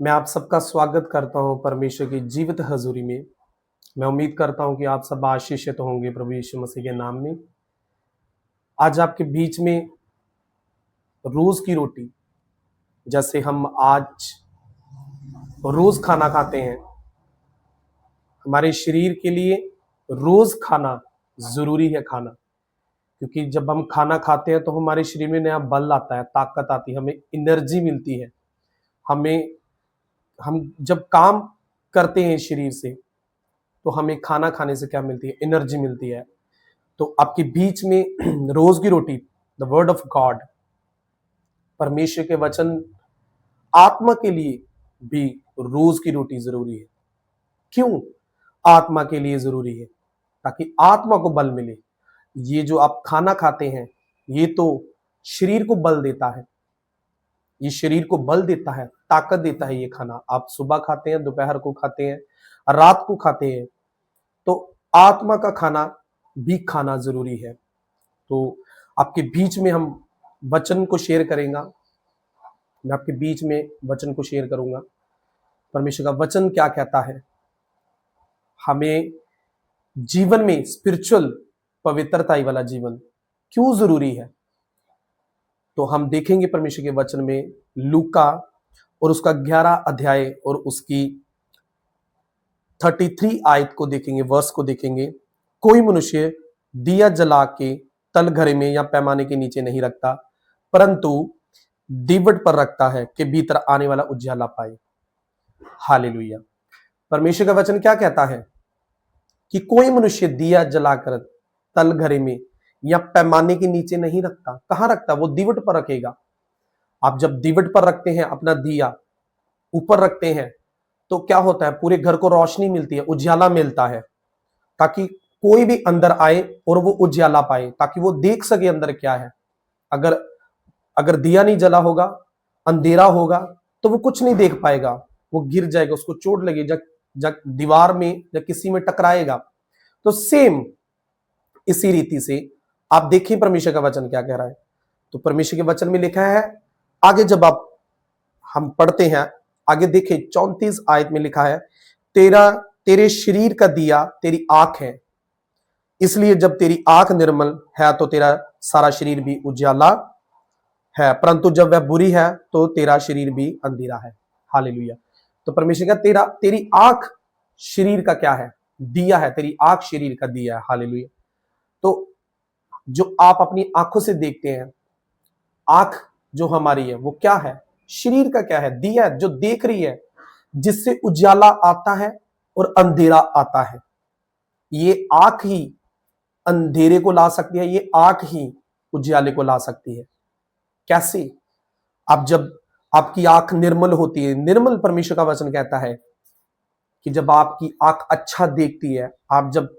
मैं आप सबका स्वागत करता हूं परमेश्वर की जीवित हजूरी में। मैं उम्मीद करता हूं कि आप सब आशीषित होंगे प्रभु यीशु मसीह के नाम में। आज आपके बीच में रोज की रोटी, जैसे हम आज रोज खाना खाते हैं, हमारे शरीर के लिए रोज खाना जरूरी है। खाना, क्योंकि जब हम खाना खाते हैं तो हमारे शरीर में नया बल आता है, ताकत आती है, हमें एनर्जी मिलती है। हमें हम जब काम करते हैं शरीर से, तो हमें खाना खाने से क्या मिलती है? एनर्जी मिलती है। तो आपके बीच में रोज की रोटी, द वर्ड ऑफ गॉड, परमेश्वर के वचन, आत्मा के लिए भी रोज की रोटी जरूरी है। क्यों आत्मा के लिए जरूरी है? ताकि आत्मा को बल मिले। ये जो आप खाना खाते हैं, ये तो शरीर को बल देता है, ये शरीर को बल देता है, ताकत देता है। ये खाना आप सुबह खाते हैं, दोपहर को खाते हैं, रात को खाते हैं, तो आत्मा का खाना भी खाना जरूरी है। तो आपके बीच में हम वचन को शेयर करेंगे। मैं आपके बीच में वचन को शेयर करूंगा। परमेश्वर का वचन क्या कहता है? हमें जीवन में स्पिरिचुअल पवित्रता वाला जीवन क्यों जरूरी है? तो हम देखेंगे परमेश्वर के वचन में लूका और उसका 11 अध्याय और उसकी 33 आयत को देखेंगे, वर्ष को देखेंगे। कोई मनुष्य दिया जला के तल घरे में या पैमाने के नीचे नहीं रखता, परंतु दीवट पर रखता है कि भीतर आने वाला उजाला पाए। हालेलुया। परमेश्वर का वचन क्या कहता है कि कोई मनुष्य दिया जलाकर तल घरे में या पैमाने के नीचे नहीं रखता। कहां रखता? वो दीवट पर रखेगा। आप जब दीवट पर रखते हैं, अपना दिया ऊपर रखते हैं, तो क्या होता है? पूरे घर को रोशनी मिलती है, उजाला मिलता है, ताकि कोई भी अंदर आए और वो उजाला पाए, ताकि वो देख सके अंदर क्या है। अगर अगर दिया नहीं जला होगा, अंधेरा होगा, तो वो कुछ नहीं देख पाएगा, वो गिर जाएगा, उसको चोट लगेगी, जब दीवार में या किसी में टकराएगा। तो सेम इसी रीति से आप देखिए परमेश्वर का वचन क्या कह रहा है। तो परमेश्वर के वचन में लिखा है, आगे जब आप हम पढ़ते हैं, आगे देखें 34 आयत में लिखा है, तेरे शरीर का दिया तेरी आंख है, इसलिए जब तेरी आंख निर्मल है तो तेरा सारा शरीर भी उजाला है, परंतु जब वह बुरी है तो तेरा शरीर भी अंधेरा है। हालेलुया। तो परमेश्वर का तेरी आंख शरीर का क्या है? दिया है। तेरी आंख शरीर का दिया है। हालेलुया। तो जो आप अपनी आंखों से देखते हैं, आंख जो हमारी है वो क्या है? शरीर का क्या है? दिया जो देख रही है, जिससे उजाला आता है और अंधेरा आता है। ये आंख ही अंधेरे को ला सकती है, ये आंख ही उजाले को ला सकती है। कैसे? आप जब आपकी आंख निर्मल होती है, निर्मल परमेश्वर का वचन कहता है कि जब आपकी आंख अच्छा देखती है, आप जब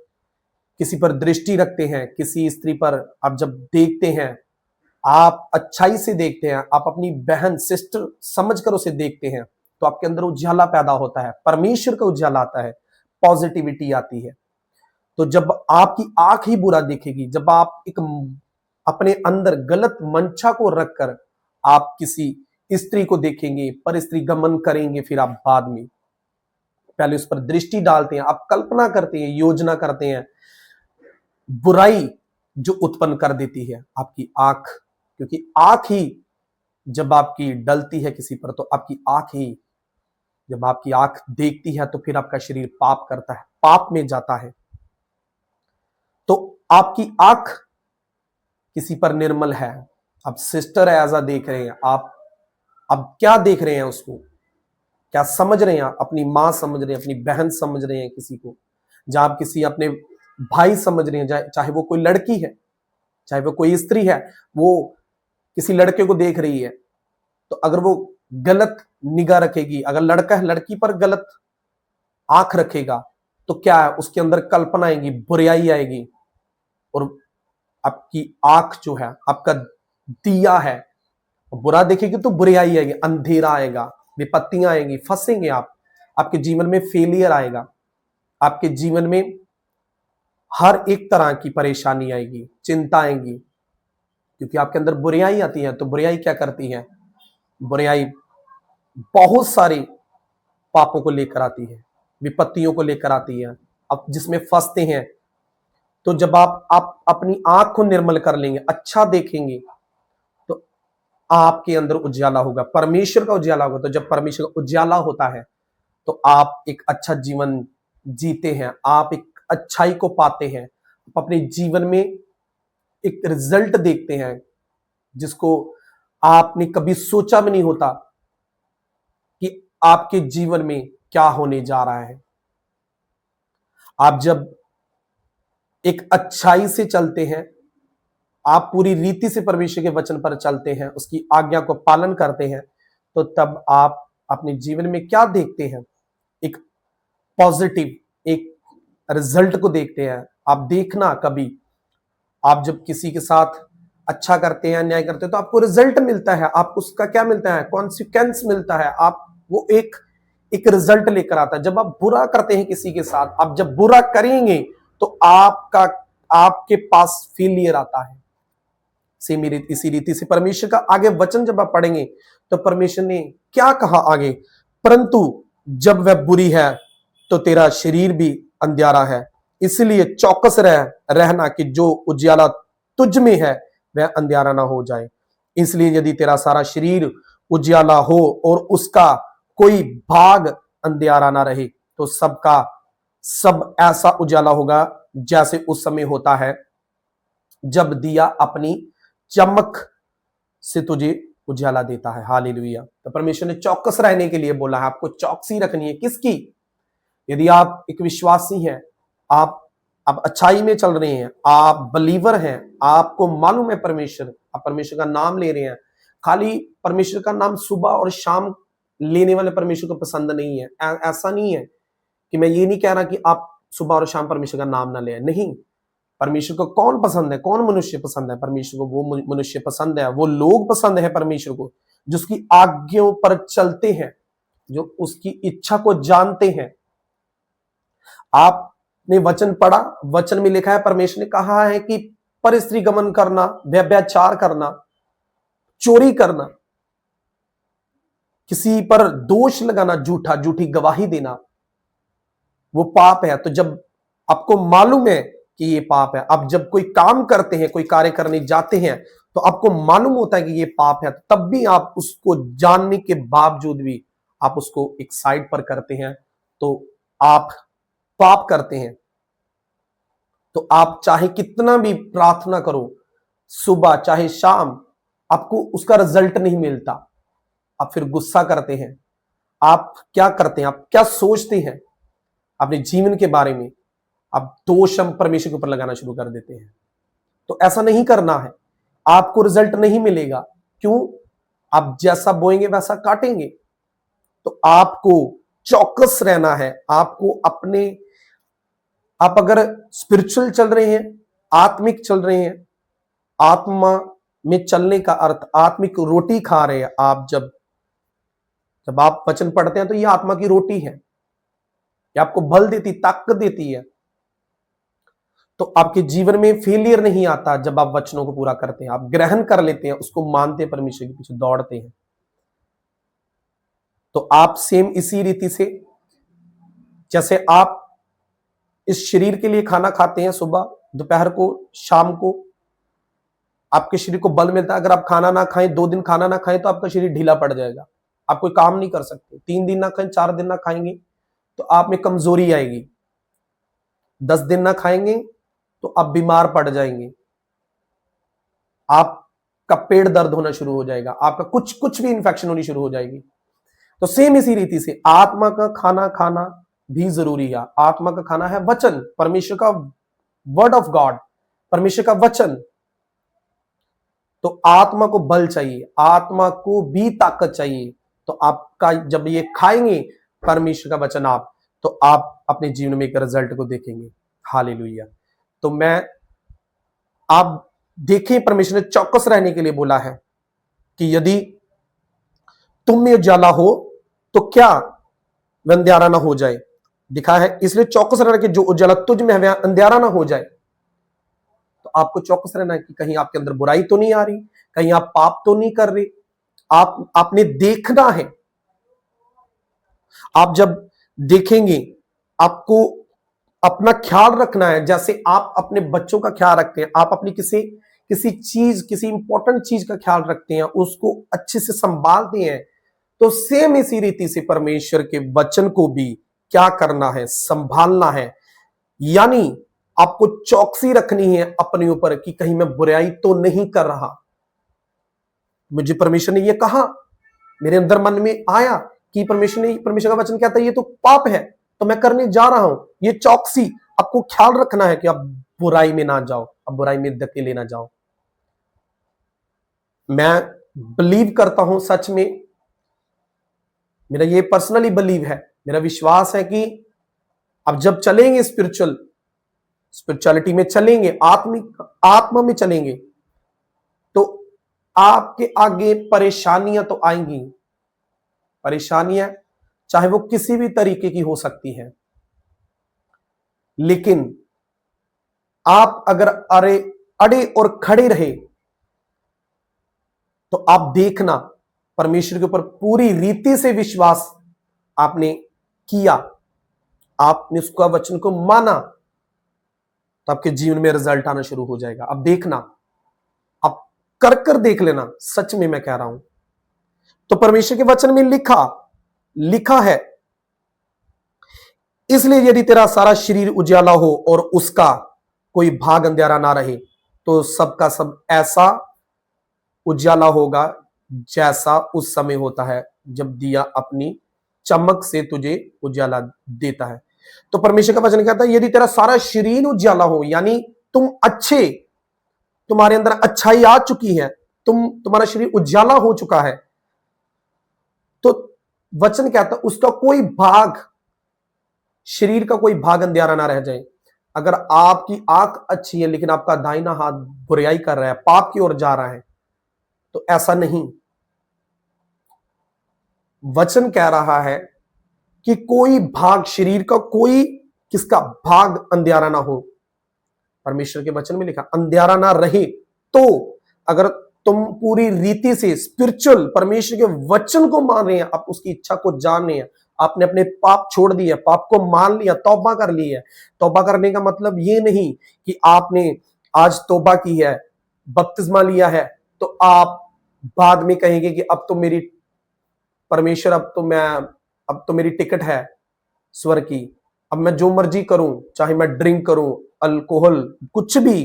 किसी पर दृष्टि रखते हैं, किसी स्त्री पर आप जब देखते हैं, आप अच्छाई से देखते हैं, आप अपनी बहन सिस्टर समझकर उसे देखते हैं, तो आपके अंदर उजाला पैदा होता है, परमेश्वर का उजाला आता है, पॉजिटिविटी आती है। तो जब आपकी आंख ही बुरा देखेगी, जब आप एक अपने अंदर गलत मंशा को रखकर आप किसी स्त्री को देखेंगे, पर स्त्री गमन करेंगे, फिर आप बाद में पहले उस पर दृष्टि डालते हैं, आप कल्पना करते हैं, योजना करते हैं, बुराई जो उत्पन्न कर देती है आपकी आंख। क्योंकि आंख ही जब आपकी डलती है किसी पर, तो आपकी आंख ही, जब आपकी आंख देखती है तो फिर आपका शरीर पाप करता है, पाप में जाता है। तो आपकी आंख किसी पर निर्मल है, आप सिस्टर ऐसा देख रहे हैं, आप अब क्या देख रहे हैं? उसको क्या समझ रहे हैं? अपनी मां समझ रहे हैं, अपनी बहन समझ रहे हैं, किसी को, जहां आप किसी अपने भाई समझ रहे हैं, चाहे वो कोई लड़की है, चाहे वो कोई स्त्री है, वो किसी लड़के को देख रही है, तो अगर वो गलत निगाह रखेगी, अगर लड़का है लड़की पर गलत आंख रखेगा, तो क्या है? उसके अंदर कल्पना आएगी, बुराई आएगी, और आपकी आंख जो है आपका दिया है, बुरा देखेगी तो बुराई आएगी, अंधेरा आएगा, विपत्तियां आएंगी, फंसेंगे आप, आपके जीवन में फेलियर आएगा, आपके जीवन में हर एक तरह की परेशानी आएगी, चिंता आएगी, क्योंकि आपके अंदर बुराई आती है। तो बुराई क्या करती है? बुराई बहुत सारी पापों को लेकर आती है, विपत्तियों को लेकर आती है, अब जिसमें फंसते हैं। तो जब आप अपनी आंख को निर्मल कर लेंगे, अच्छा देखेंगे, तो आपके अंदर उजाला होगा, परमेश्वर का उजाला होगा। तो जब परमेश्वर का उजाला होता है तो आप एक अच्छा जीवन जीते हैं, आप एक अच्छाई को पाते हैं, आप अपने जीवन में एक रिजल्ट देखते हैं जिसको आपने कभी सोचा भी नहीं होता कि आपके जीवन में क्या होने जा रहा है। आप जब एक अच्छाई से चलते हैं, आप पूरी रीति से परमेश्वर के वचन पर चलते हैं, उसकी आज्ञा को पालन करते हैं, तो तब आप अपने जीवन में क्या देखते हैं? एक पॉजिटिव एक रिजल्ट को देखते हैं। आप देखना कभी, आप जब किसी के साथ अच्छा करते हैं, अन्याय करते हैं, तो आपको रिजल्ट मिलता है, आपको उसका क्या मिलता है? कॉन्सिक्वेंस मिलता है। आप वो एक एक रिजल्ट लेकर आता है। जब आप बुरा करते हैं किसी के साथ, आप जब बुरा करेंगे तो आपके पास फेलियर आता है। इसी रीति से परमेश्वर का आगे वचन जब आप पढ़ेंगे तो परमेश्वर ने क्या कहा आगे? परंतु जब वह बुरी है तो तेरा शरीर भी अंधियारा है, इसलिए चौकस रहना कि जो उजियाला तुझ में है वह अंधियारा ना हो जाए। इसलिए यदि तेरा सारा शरीर उजियाला हो और उसका कोई भाग अंधियारा ना रहे, तो सबका सब ऐसा उजाला होगा जैसे उस समय होता है जब दिया अपनी चमक से तुझे उजाला देता है। हालेलुया। तो परमेश्वर ने चौकस रहने के लिए बोला है, आपको चौकसी रखनी है। किसकी? यदि आप एक विश्वासी हैं, आप अच्छाई में चल रहे हैं, आप बलीवर हैं, आपको मालूम है परमेश्वर, आप परमेश्वर का नाम ले रहे हैं। खाली परमेश्वर का नाम सुबह और शाम लेने वाले परमेश्वर को पसंद नहीं है। ऐसा नहीं है कि मैं ये नहीं कह रहा कि आप सुबह और शाम परमेश्वर का नाम ना लें, नहीं। परमेश्वर को कौन पसंद है? कौन मनुष्य पसंद है? परमेश्वर को वो मनुष्य पसंद है, वो लोग पसंद है परमेश्वर को जो उसकी आज्ञाओं पर चलते हैं, जो उसकी इच्छा को जानते हैं। आपने वचन पढ़ा, वचन में लिखा है, परमेश्वर ने कहा है कि पर स्त्री गमन करना, व्यभिचार करना, चोरी करना, किसी पर दोष लगाना, झूठी गवाही देना, वो पाप है। तो जब आपको मालूम है कि ये पाप है, आप जब कोई काम करते हैं, कोई कार्य करने जाते हैं, तो आपको मालूम होता है कि ये पाप है, तब भी आप उसको जानने के बावजूद भी आप उसको एक साइड पर करते हैं, तो आप पाप करते हैं। तो आप चाहे कितना भी प्रार्थना करो, सुबह चाहे शाम, आपको उसका रिजल्ट नहीं मिलता। आप फिर गुस्सा करते हैं। आप क्या करते हैं? आप क्या सोचते हैं अपने जीवन के बारे में? आप दोष हम परमेश्वर के ऊपर लगाना शुरू कर देते हैं। तो ऐसा नहीं करना है, आपको रिजल्ट नहीं मिलेगा। क्यों? आप जैसा बोएंगे वैसा काटेंगे। तो आपको चौकस रहना है। आपको अपने, आप अगर स्पिरिचुअल चल रहे हैं, आत्मिक चल रहे हैं, आत्मा में चलने का अर्थ आत्मिक रोटी खा रहे हैं। आप जब आप वचन पढ़ते हैं तो यह आत्मा की रोटी है, यह आपको बल देती, ताकत देती है। तो आपके जीवन में फेलियर नहीं आता जब आप वचनों को पूरा करते हैं, आप ग्रहण कर लेते हैं, उसको मानते हैं, परमेश्वर के पीछे दौड़ते हैं। तो आप सेम इसी रीति से, जैसे आप इस शरीर के लिए खाना खाते हैं, सुबह, दोपहर को, शाम को, आपके शरीर को बल मिलता है। अगर आप खाना ना खाएं, 2 दिन खाना ना खाएं, तो आपका शरीर ढीला पड़ जाएगा, आप कोई काम नहीं कर सकते। 3 दिन ना खाएं, 4 दिन ना खाएंगे तो आप में कमजोरी आएगी। 10 दिन ना खाएंगे तो आप बीमार पड़ जाएंगे, आपका पेट दर्द होना शुरू हो जाएगा, आपका कुछ भी इंफेक्शन होनी शुरू हो जाएगी। तो सेम इसी रीति से आत्मा का खाना खाना भी जरूरी है। आत्मा का खाना है वचन, परमेश्वर का वर्ड ऑफ गॉड, परमेश्वर का वचन। तो आत्मा को बल चाहिए, आत्मा को भी ताकत चाहिए। तो आपका जब ये खाएंगे परमेश्वर का वचन आप, तो आप अपने जीवन में एक रिजल्ट को देखेंगे। हालेलुया। तो आप देखें, परमेश्वर ने चौकस रहने के लिए बोला है कि यदि तुम में उजाला हो तो क्या वह अंधियारा ना हो जाए। दिखा है, इसलिए चौकस रहना कि जो उजाला तुझ में है वह अंधियारा ना हो जाए। तो आपको चौकस रहना है कि कहीं आपके अंदर बुराई तो नहीं आ रही, कहीं आप पाप तो नहीं कर रहे। आपने देखना है। आप जब देखेंगे, आपको अपना ख्याल रखना है, जैसे आप अपने बच्चों का ख्याल रखते हैं, आप अपनी किसी किसी चीज, किसी इंपॉर्टेंट चीज का ख्याल रखते हैं, उसको अच्छे से संभालते हैं, तो सेम इसी रीति से परमेश्वर के वचन को भी क्या करना है, संभालना है। यानी आपको चौकसी रखनी है अपने ऊपर कि कहीं मैं बुराई तो नहीं कर रहा। मुझे परमेश्वर ने यह कहा, मेरे अंदर मन में आया कि परमेश्वर का वचन कहता है ये तो पाप है, तो मैं करने जा रहा हूं। ये चौकसी आपको ख्याल रखना है कि आप बुराई में ना जाओ, आप बुराई में धकेले ना जाओ। मैं बिलीव करता हूं, सच में मेरा ये पर्सनली बिलीव है, मेरा विश्वास है कि अब जब चलेंगे स्पिरिचुअलिटी में चलेंगे, आत्मा में चलेंगे, तो आपके आगे परेशानियां तो आएंगी। परेशानियां चाहे वो किसी भी तरीके की हो सकती है, लेकिन आप अगर अड़े और खड़े रहे तो आप देखना, परमेश्वर के ऊपर पूरी रीति से विश्वास आपने किया, आपने उसका वचन को माना, तो आपके जीवन में रिजल्ट आना शुरू हो जाएगा। अब देखना, आप कर देख लेना, सच में मैं कह रहा हूं। तो परमेश्वर के वचन में लिखा है, इसलिए यदि तेरा सारा शरीर उजाला हो और उसका कोई भाग अंधेरा ना रहे, तो सबका सब ऐसा उजाला होगा जैसा उस समय होता है जब दिया अपनी चमक से तुझे उजाला देता है। तो परमेश्वर का वचन कहता है यदि तेरा सारा शरीर उजाला हो, यानी तुम्हारे अंदर अच्छाई आ चुकी है, तुम्हारा शरीर उजाला हो चुका है, तो वचन कहता है उसका कोई भाग, शरीर का कोई भाग अंधेरा ना रह जाए। अगर आपकी आंख अच्छी है लेकिन आपका दाहिना हाथ बुराई कर रहा है, पाप की ओर जा रहा है, तो ऐसा नहीं। वचन कह रहा है कि कोई भाग, शरीर का कोई किसका भाग अंधेरा ना हो। परमेश्वर के वचन में लिखा अंधेरा ना रहे। तो अगर तुम पूरी रीति से स्पिरिचुअल परमेश्वर के वचन को मान रहे हैं, आप उसकी इच्छा को जान रहे हैं, आपने अपने पाप छोड़ दिए, पाप को मान लिया, तौबा कर ली है। तौबा करने का मतलब ये नहीं कि आपने आज तौबा की है, बपतिस्मा लिया है, तो आप बाद में कहेंगे कि अब तो मेरी परमेश्वर, अब तो मेरी टिकट है स्वर्ग की, अब मैं जो मर्जी करूं, चाहे मैं ड्रिंक करूं, अल्कोहल, कुछ भी,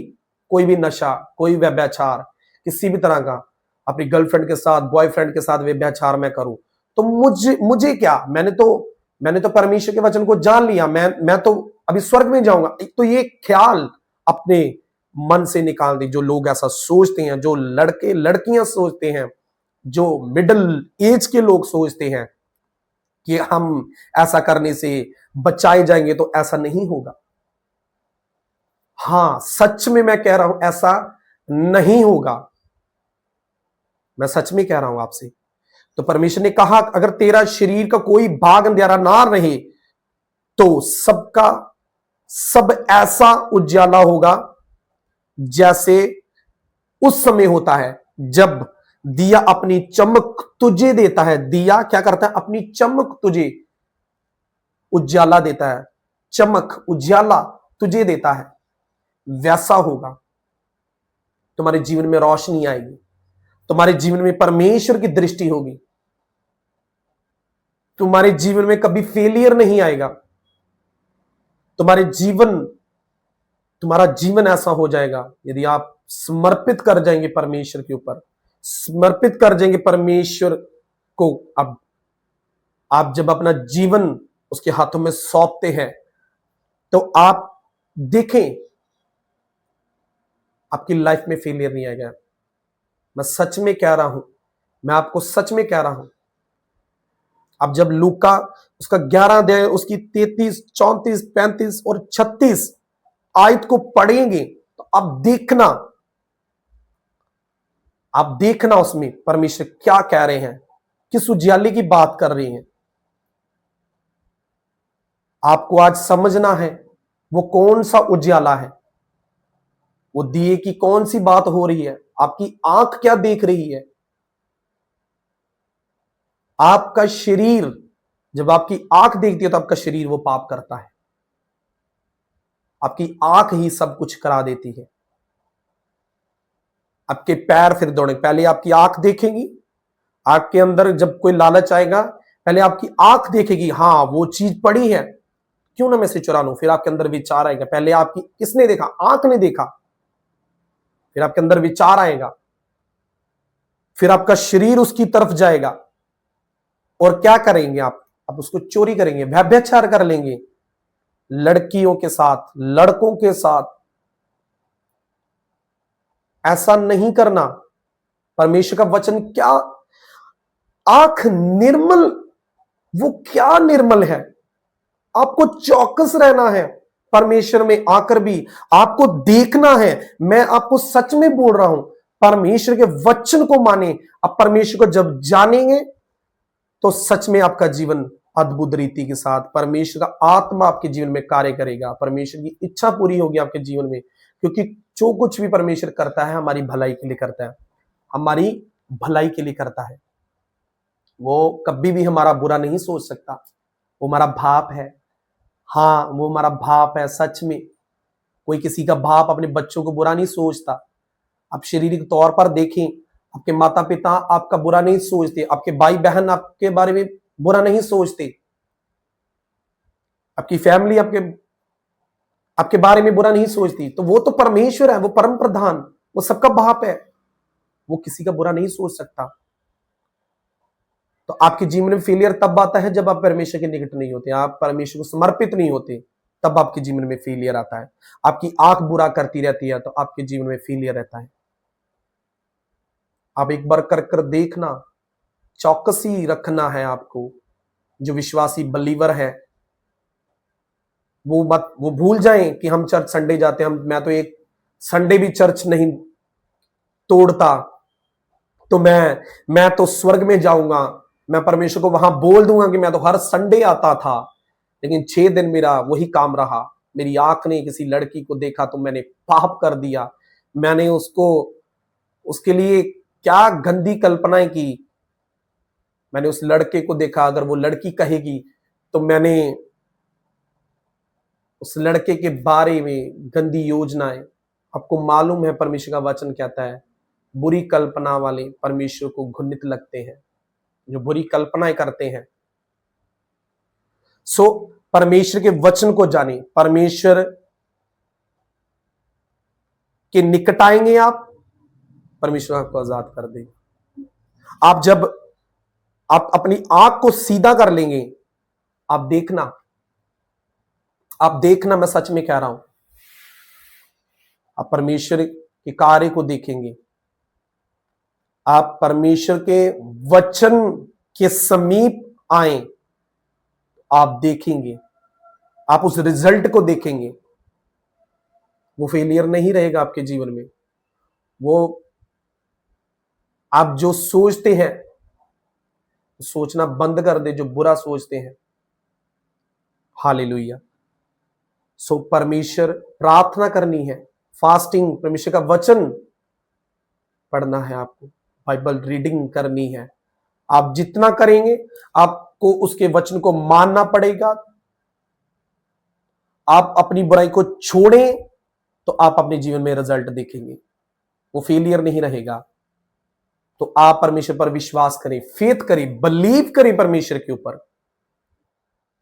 कोई भी नशा, कोई व्यभिचार, किसी भी तरह का, अपनी गर्लफ्रेंड के साथ, बॉयफ्रेंड के साथ व्यभिचार मैं करूं, तो मुझे क्या, मैंने तो परमेश्वर के वचन को जान लिया, मैं तो अभी स्वर्ग में जाऊंगा। तो ये ख्याल अपने मन से निकाल दे। जो लोग ऐसा सोचते हैं, जो लड़के लड़कियां सोचते हैं, जो मिडिल एज के लोग सोचते हैं कि हम ऐसा करने से बचाए जाएंगे, तो ऐसा नहीं होगा। हां, सच में मैं कह रहा हूं, ऐसा नहीं होगा। मैं सच में कह रहा हूं आपसे। तो परमेश्वर ने कहा अगर तेरा शरीर का कोई भाग अंधेरा ना रहे, तो सबका सब ऐसा उजाला होगा जैसे उस समय होता है जब दिया अपनी चमक तुझे देता है। दिया क्या करता है? अपनी चमक तुझे उजाला देता है, चमक उजाला तुझे देता है, वैसा होगा। तुम्हारे जीवन में रोशनी आएगी, तुम्हारे जीवन में परमेश्वर की दृष्टि होगी, तुम्हारे जीवन में कभी फेलियर नहीं आएगा। तुम्हारा जीवन ऐसा हो जाएगा यदि आप समर्पित कर जाएंगे परमेश्वर के ऊपर, समर्पित कर जाएंगे परमेश्वर को। अब आप जब अपना जीवन उसके हाथों में सौंपते हैं, तो आप देखें आपकी लाइफ में फेलियर नहीं आएगा। मैं सच में कह रहा हूं, मैं आपको सच में कह रहा हूं। अब जब लूका उसका 11 अध्याय उसकी 33, 34, 35 और 36 आयत को पढ़ेंगे, तो आप देखना उसमें परमेश्वर क्या कह रहे हैं, किस उजियाले की बात कर रहे हैं। आपको आज समझना है वो कौन सा उजियाला है, वो दिए की कौन सी बात हो रही है, आपकी आंख क्या देख रही है। आपका शरीर जब आपकी आंख देखती है तो आपका शरीर वो पाप करता है। आपकी आंख ही सब कुछ करा देती है। आपके पैर फिर दौड़े, पहले आपकी आंख देखेगी, आंख के अंदर जब कोई लालच आएगा, पहले आपकी आंख देखेगी, हाँ वो चीज पड़ी है, क्यों ना मैं इसे चुरा लूं। फिर आपके अंदर विचार आएगा, पहले आपकी किसने देखा, आंख ने देखा, फिर आपके अंदर विचार आएगा, फिर आपका शरीर उसकी तरफ जाएगा और क्या करेंगे आप उसको चोरी करेंगे, व्यभिचार कर लेंगे लड़कियों के साथ, लड़कों के साथ। ऐसा नहीं करना। परमेश्वर का वचन क्या, आंख निर्मल, वो क्या निर्मल है। आपको चौकस रहना है, परमेश्वर में आकर भी आपको देखना है। मैं आपको सच में बोल रहा हूं, परमेश्वर के वचन को माने। अब परमेश्वर को जब जानेंगे तो सच में आपका जीवन अद्भुत रीति के साथ, परमेश्वर का आत्मा आपके जीवन में कार्य करेगा, परमेश्वर की इच्छा पूरी होगी आपके जीवन में। क्योंकि जो कुछ भी परमेश्वर करता है हमारी भलाई के लिए करता है, हमारी भलाई के लिए करता है। वो कभी भी हमारा बुरा नहीं सोच सकता। वो हमारा बाप है, हाँ वो हमारा बाप है। सच में कोई किसी का बाप अपने बच्चों को बुरा नहीं सोचता। आप शारीरिक तौर पर देखें, आपके माता पिता आपका बुरा नहीं सोचते, आपके भाई बहन आपके बारे में बुरा नहीं सोचते, आपकी फैमिली आपके आपके बारे में बुरा नहीं सोचती। तो वो तो परमेश्वर है, वो परम प्रधान, वो सबका बाप है, वो किसी का बुरा नहीं सोच सकता। तो आपके जीवन में फेलियर तब आता है जब आप परमेश्वर के निकट नहीं होते, आप परमेश्वर को समर्पित नहीं होते, तब आपके जीवन में फेलियर आता है। आपकी आंख बुरा करती रहती है तो आपके जीवन में फेलियर रहता है। आप एक बार कर कर देखना, चौकसी रखना है आपको। जो विश्वासी बलीवर है वो भूल जाएं कि हम चर्च संडे जाते हैं। मैं तो एक संडे भी चर्च नहीं तोड़ता, तो मैं तो स्वर्ग में जाऊंगा, मैं परमेश्वर को वहां बोल दूंगा कि मैं तो हर संडे आता था, लेकिन 6 दिन मेरा वही काम रहा। मेरी आंख ने किसी लड़की को देखा तो मैंने पाप कर दिया, मैंने उसको उसके लिए क्या गंदी कल्पनाएं की। मैंने उस लड़के को देखा, अगर वो लड़की कहेगी तो मैंने उस लड़के के बारे में गंदी योजनाएं। आपको मालूम है परमेश्वर का वचन कहता है, बुरी कल्पना वाले परमेश्वर को घृणित लगते हैं, जो बुरी कल्पनाएं करते हैं। सो परमेश्वर के वचन को जाने, परमेश्वर के निकट आएंगे आप, परमेश्वर आपको आजाद कर देगा। आप जब आप अपनी आंख को सीधा कर लेंगे, आप देखना, मैं सच में कह रहा हूं, आप परमेश्वर के कार्य को देखेंगे, आप परमेश्वर के वचन के समीप आए, आप देखेंगे, आप उस रिजल्ट को देखेंगे। वो फेलियर नहीं रहेगा आपके जीवन में। वो आप जो सोचते हैं सोचना बंद कर दे, जो बुरा सोचते हैं। हालेलुया। सो परमेश्वर प्रार्थना करनी है, फास्टिंग, परमेश्वर का वचन पढ़ना है, आपको बाइबल रीडिंग करनी है। आप जितना करेंगे आपको उसके वचन को मानना पड़ेगा। आप अपनी बुराई को छोड़ें तो आप अपने जीवन में रिजल्ट देखेंगे, वो फेलियर नहीं रहेगा। तो आप परमेश्वर पर विश्वास करें, फेथ करें, बिलीव करें परमेश्वर के ऊपर।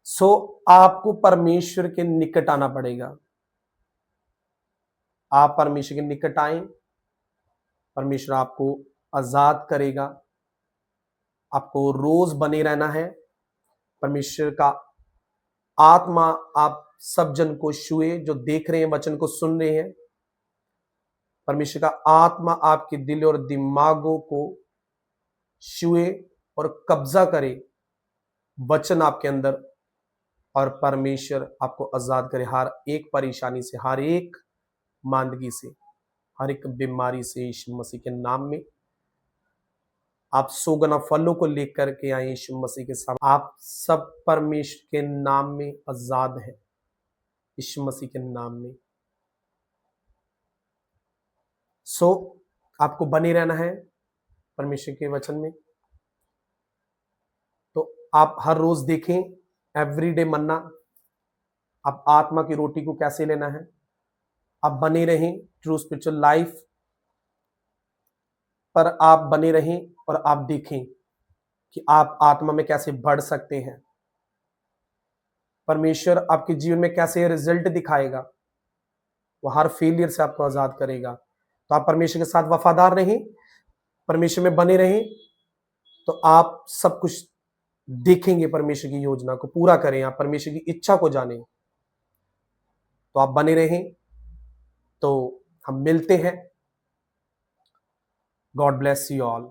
सो आपको परमेश्वर के निकट आना पड़ेगा। आप परमेश्वर के निकट आए, परमेश्वर आपको आजाद करेगा। आपको रोज बने रहना है। परमेश्वर का आत्मा आप सब जन को छुए, जो देख रहे हैं, वचन को सुन रहे हैं। परमेश्वर का आत्मा आपके दिल और दिमागों को छुए और कब्जा करे, वचन आपके अंदर, और परमेश्वर आपको आजाद करे हर एक परेशानी से, हर एक मांदगी से, हर एक बीमारी से। यीशु मसीह के नाम में आप 100 गुना फलों को लेकर के आए यीशु मसीह के सामने। आप सब परमेश्वर के नाम में आजाद हैं, यीशु मसीह के नाम में। सो आपको बने रहना है परमेश्वर के वचन में। तो आप हर रोज देखें एवरीडे मन्ना, आप आत्मा की रोटी को कैसे लेना है। आप बने रहें ट्रू स्पिरिचुअल लाइफ पर, आप बने रहें और आप देखें कि आप आत्मा में कैसे बढ़ सकते हैं। परमेश्वर आपके जीवन में कैसे रिजल्ट दिखाएगा, वो हर फेलियर से आपको आजाद करेगा। तो आप परमेश्वर के साथ वफादार रहें, परमेश्वर में बने रहें, तो आप सब कुछ देखेंगे। परमेश्वर की योजना को पूरा करें, आप परमेश्वर की इच्छा को जानें, तो आप बने रहें। तो हम मिलते हैं। God bless you all.